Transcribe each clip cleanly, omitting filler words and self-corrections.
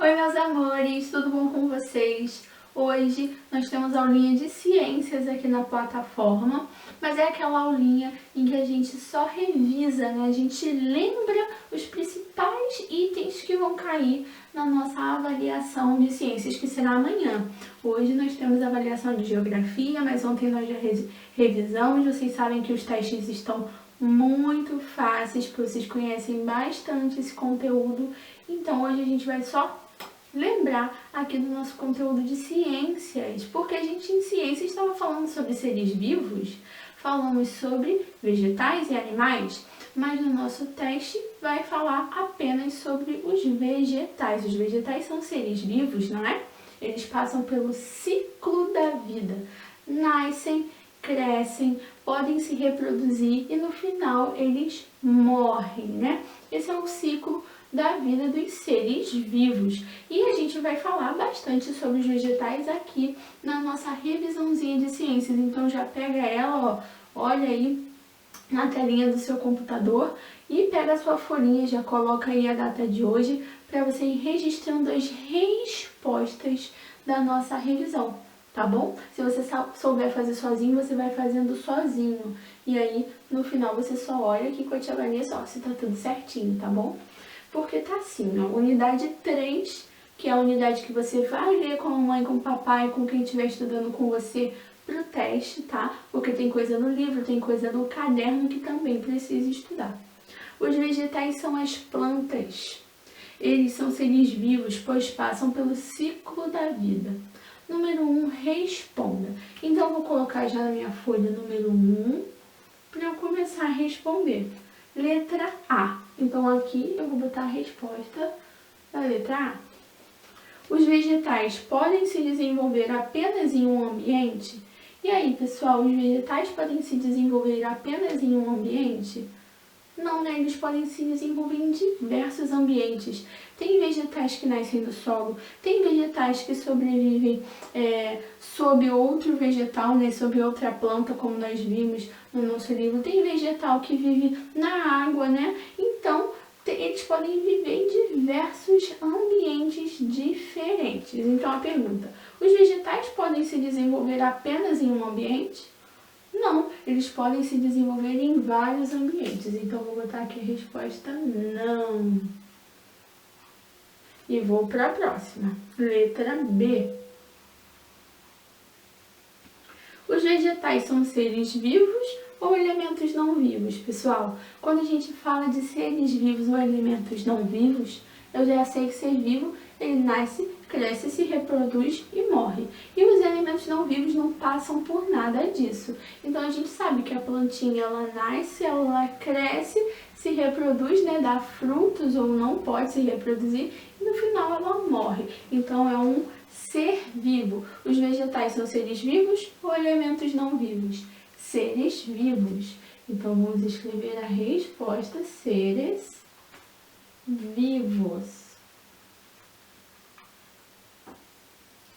Oi, meus amores, tudo bom com vocês? Hoje nós temos aulinha de ciências aqui na plataforma, mas é aquela aulinha em que a gente só revisa, né? A gente lembra os principais itens que vão cair na nossa avaliação de ciências, que será amanhã. Hoje nós temos avaliação de geografia, mas ontem nós já revisamos. Vocês sabem que os testes estão muito fáceis, porque vocês conhecem bastante esse conteúdo. Então hoje a gente vai só lembrar aqui do nosso conteúdo de ciências, porque a gente em ciências estava falando sobre seres vivos, falamos sobre vegetais e animais, mas no nosso teste vai falar apenas sobre os vegetais. Os vegetais são seres vivos, não é? Eles passam pelo ciclo da vida, nascem, crescem, podem se reproduzir e no final eles morrem, né? Esse é o ciclo da vida dos seres vivos. E a gente vai falar bastante sobre os vegetais aqui na nossa revisãozinha de ciências. Então já pega ela, ó, olha aí na telinha do seu computador e pega a sua folhinha, já coloca aí a data de hoje para você ir registrando as respostas da nossa revisão, tá bom? Se você souber fazer sozinho, você vai fazendo sozinho. E aí, no final, você só olha aqui com a tia Vanessa, ó, se tá tudo certinho, tá bom? Porque tá assim, ó, unidade 3, que é a unidade que você vai ler com a mamãe, com o papai, com quem estiver estudando com você pro teste, tá? Porque tem coisa no livro, tem coisa no caderno que também precisa estudar. Os vegetais são as plantas. Eles são seres vivos, pois passam pelo ciclo da vida. Número 1, responda. Então, eu vou colocar já na minha folha número 1, para eu começar a responder. Letra A. Então, aqui eu vou botar a resposta da letra A. Os vegetais podem se desenvolver apenas em um ambiente? E aí, pessoal, os vegetais podem se desenvolver apenas em um ambiente? Não, né? Eles podem se desenvolver em diversos ambientes. Tem vegetais que nascem do solo, tem vegetais que sobrevivem sob outro vegetal, né? Sob outra planta, como nós vimos no nosso livro. Tem vegetal que vive na água, né? Então, eles podem viver em diversos ambientes diferentes. Então, a pergunta: os vegetais podem se desenvolver apenas em um ambiente? Não, eles podem se desenvolver em vários ambientes. Então, vou botar aqui a resposta não. E vou para a próxima. Letra B. Os vegetais são seres vivos ou elementos não vivos? Pessoal, quando a gente fala de seres vivos ou elementos não vivos, eu já sei que ser vivo, ele nasce, cresce, se reproduz e morre. E os elementos não vivos não passam por nada disso. Então a gente sabe que a plantinha, ela nasce, ela cresce, se reproduz, né, dá frutos ou não pode se reproduzir e no final ela morre. Então é um ser vivo. Os vegetais são seres vivos ou elementos não vivos? Seres vivos. Então vamos escrever a resposta: seres vivos.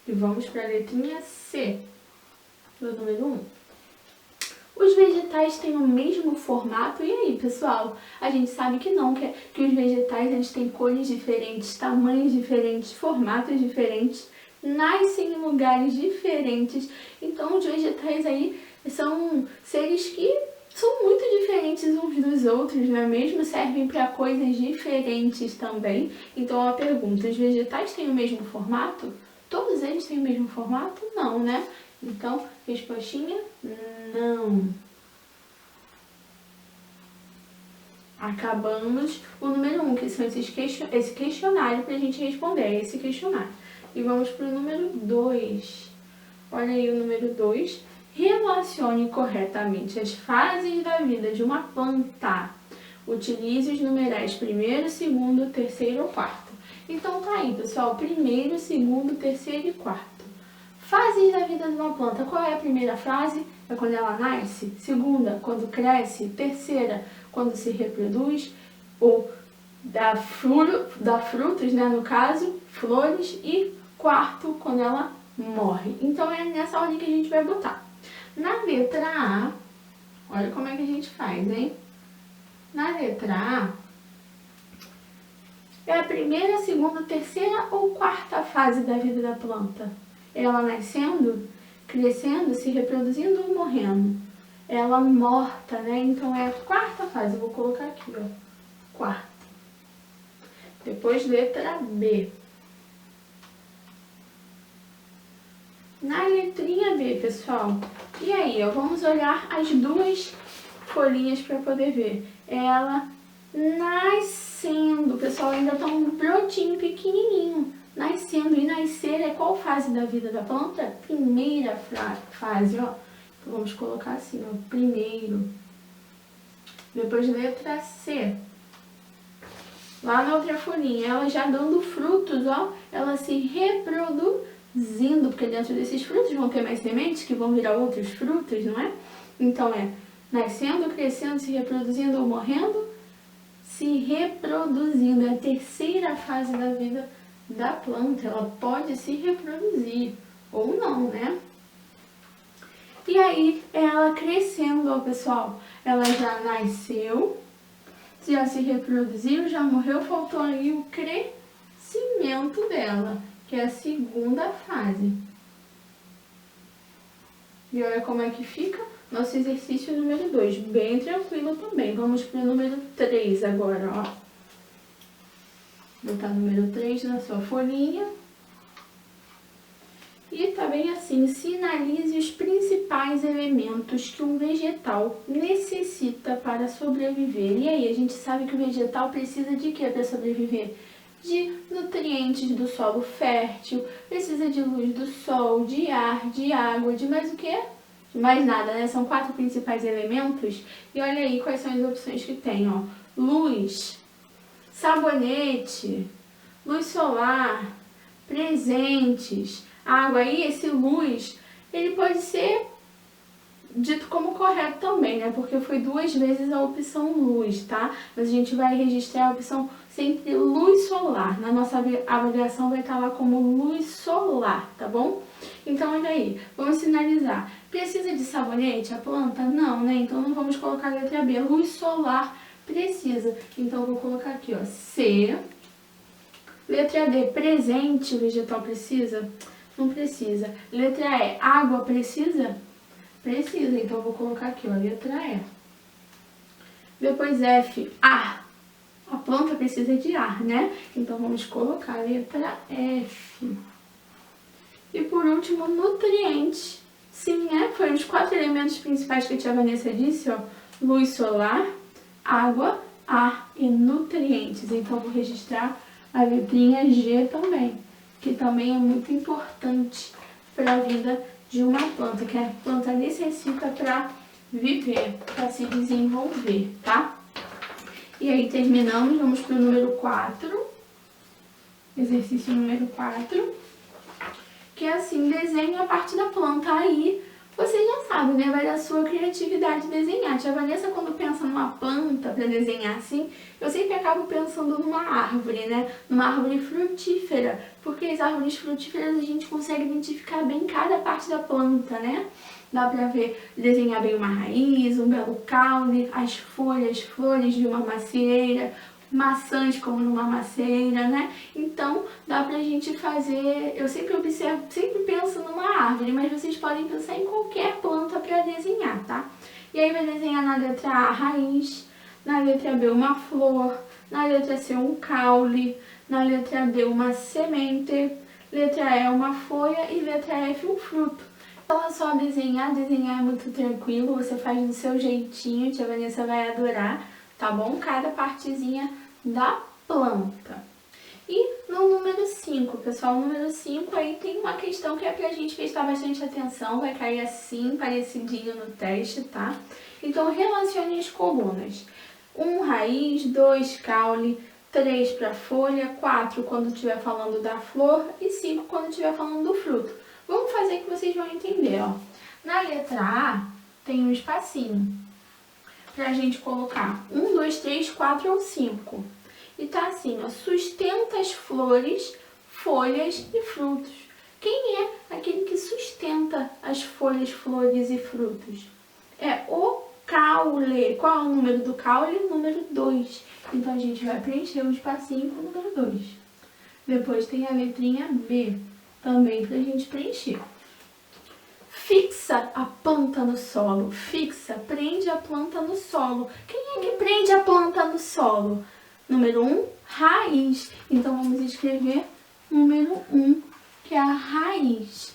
E vamos para a letrinha C, do número 1. Os vegetais têm o mesmo formato? E aí, pessoal? A gente sabe que não, que os vegetais eles têm cores diferentes, tamanhos diferentes, formatos diferentes, nascem em lugares diferentes. Então, os vegetais aí são seres que são muito diferentes uns dos outros, não é mesmo? Servem para coisas diferentes também. Então, a pergunta: os vegetais têm o mesmo formato? Todos eles têm o mesmo formato? Não, né? Então, respostinha: não. Acabamos o número 1, que são esse questionário para a gente responder, esse questionário. E vamos para o número 2. Olha aí o número 2. Relacione corretamente as fases da vida de uma planta. Utilize os numerais primeiro, segundo, terceiro ou quarto. Então tá aí, pessoal, primeiro, segundo, terceiro e quarto. Fases da vida de uma planta. Qual é a primeira fase? É quando ela nasce. Segunda, quando cresce. Terceira, quando se reproduz ou dá frutos, né, no caso, flores. E quarto, quando ela morre. Então é nessa ordem que a gente vai botar. Na letra A, olha como é que a gente faz, hein? Na letra A, É a primeira, segunda, terceira ou quarta fase da vida da planta? Ela nascendo, crescendo, se reproduzindo ou morrendo? Ela morta, né? Então é a quarta fase. Eu vou colocar aqui, ó. Quarta. Depois letra B. Na letrinha B, pessoal. E aí, ó, vamos olhar as duas folhinhas para poder ver. Ela nascendo, pessoal, ainda tá um brotinho pequenininho. Nascendo. E nascer é qual fase da vida da planta? Primeira fase, ó. Então, vamos colocar assim, ó. Primeiro. Depois letra C. Lá na outra folhinha, ela já dando frutos, ó. Ela se reproduzindo, porque dentro desses frutos vão ter mais sementes que vão virar outros frutos, não é? Então é nascendo, crescendo, se reproduzindo ou morrendo, se reproduzindo. É a terceira fase da vida da planta. Ela pode se reproduzir ou não, né? E aí, ela crescendo, ó, pessoal. Ela já nasceu, já se reproduziu, já morreu, faltou aí o crescimento dela, que é a segunda fase. E olha como é que fica nosso exercício número 2, bem tranquilo também. Vamos para o número 3 agora, ó. Botar o número 3 na sua folhinha. E tá bem assim, sinalize os principais elementos que um vegetal necessita para sobreviver. E aí, a gente sabe que o vegetal precisa de quê para sobreviver? De nutrientes do solo fértil, precisa de luz do sol, de ar, de água, de mais o quê? De mais nada, né? São 4 principais elementos. E olha aí quais são as opções que tem, ó. Luz, sabonete, luz solar, presentes, água. Aí esse luz, ele pode ser dito como correto também, né? Porque foi 2 vezes a opção luz, tá? Mas a gente vai registrar a opção sempre luz solar. Na nossa avaliação vai estar lá como luz solar, tá bom? Então, olha aí, vamos sinalizar. Precisa de sabonete a planta? Não, né? Então não vamos colocar a letra B. Luz solar precisa. Então eu vou colocar aqui, ó, C. Letra D, presente o vegetal precisa? Não precisa. Letra E, água precisa? Precisa, então eu vou colocar aqui, ó, letra E. Depois F, ar. A planta precisa de ar, né? Então vamos colocar a letra F. E por último, nutriente. Sim, né? Foram os 4 elementos principais que a tia Vanessa disse, ó. Luz solar, água, ar e nutrientes. Então vou registrar a letrinha G também, que também é muito importante para a vida de uma planta, que a planta necessita para viver, para se desenvolver, tá? E aí terminamos, vamos para o número 4, exercício número 4, que é assim, desenhe a parte da planta. Aí vocês já sabem, né? Vai da sua criatividade desenhar. Tia Vanessa, quando pensa numa planta para desenhar assim, eu sempre acabo pensando numa árvore, né? Numa árvore frutífera, porque as árvores frutíferas a gente consegue identificar bem cada parte da planta, né? Dá pra ver, desenhar bem uma raiz, um belo caule, as folhas, flores de uma macieira, maçãs como numa macieira, né? Então, dá pra gente fazer, eu sempre observo, sempre penso numa árvore, mas vocês podem pensar em qualquer planta pra desenhar, tá? E aí vai desenhar na letra A, a raiz, na letra B uma flor, na letra C um caule, na letra D uma semente, letra E uma folha e letra F um fruto. Então é só desenhar, desenhar é muito tranquilo, você faz do seu jeitinho, a tia Vanessa vai adorar, tá bom? Cada partezinha da planta. E no número 5, pessoal, no número 5 aí tem uma questão que é pra gente prestar bastante atenção, vai cair assim, parecidinho no teste, tá? Então relacione as colunas. 1 raiz, 2 caule, 3 para folha, 4 quando estiver falando da flor e 5 quando estiver falando do fruto. Vamos fazer que vocês vão entender, ó. Na letra A tem um espacinho pra gente colocar 1, 2, 3, 4 ou 5. E tá assim, ó, sustenta as flores, folhas e frutos. Quem é aquele que sustenta as folhas, flores e frutos? É o caule. Qual é o número do caule? Número 2. Então, a gente vai preencher o espacinho com o número 2. Depois tem a letrinha B, também pra gente preencher. Fixa a planta no solo. Fixa, prende a planta no solo. Quem é que prende a planta no solo? Número 1, raiz. Então, vamos escrever número 1, que é a raiz.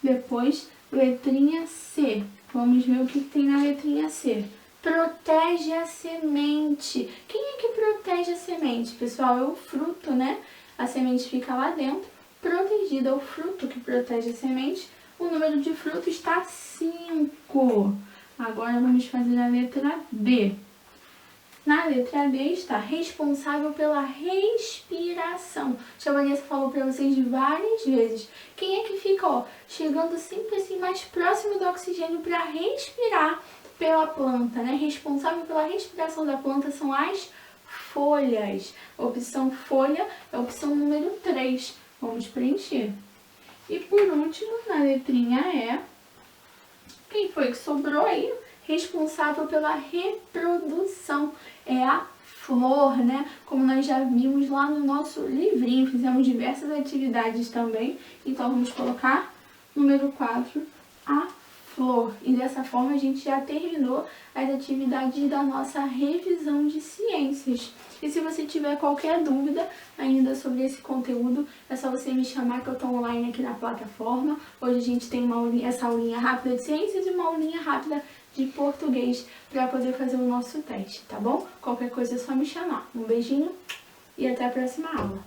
Depois, letrinha C. Vamos ver o que tem na letrinha C. Protege a semente. Quem é que protege a semente? Pessoal, é o fruto, né? A semente fica lá dentro, protegida. É o fruto que protege a semente. O número de fruto está 5. Agora vamos fazer a letra B. Na letra B está responsável pela respiração. A Vanessa falou para vocês várias vezes. Quem é que fica, ó, chegando sempre assim mais próximo do oxigênio para respirar pela planta, né? Responsável pela respiração da planta são as folhas. A opção folha é a opção número 3. Vamos preencher. E por último, na letrinha E, quem foi que sobrou aí? Responsável pela reprodução. É a flor, né? Como nós já vimos lá no nosso livrinho, fizemos diversas atividades também. Então, vamos colocar número 4, a flor. E dessa forma, a gente já terminou as atividades da nossa revisão de ciências. E se você tiver qualquer dúvida ainda sobre esse conteúdo, é só você me chamar que eu estou online aqui na plataforma. Hoje a gente tem essa aulinha rápida de ciências e uma aulinha rápida de português para poder fazer o nosso teste, tá bom? Qualquer coisa é só me chamar. Um beijinho e até a próxima aula.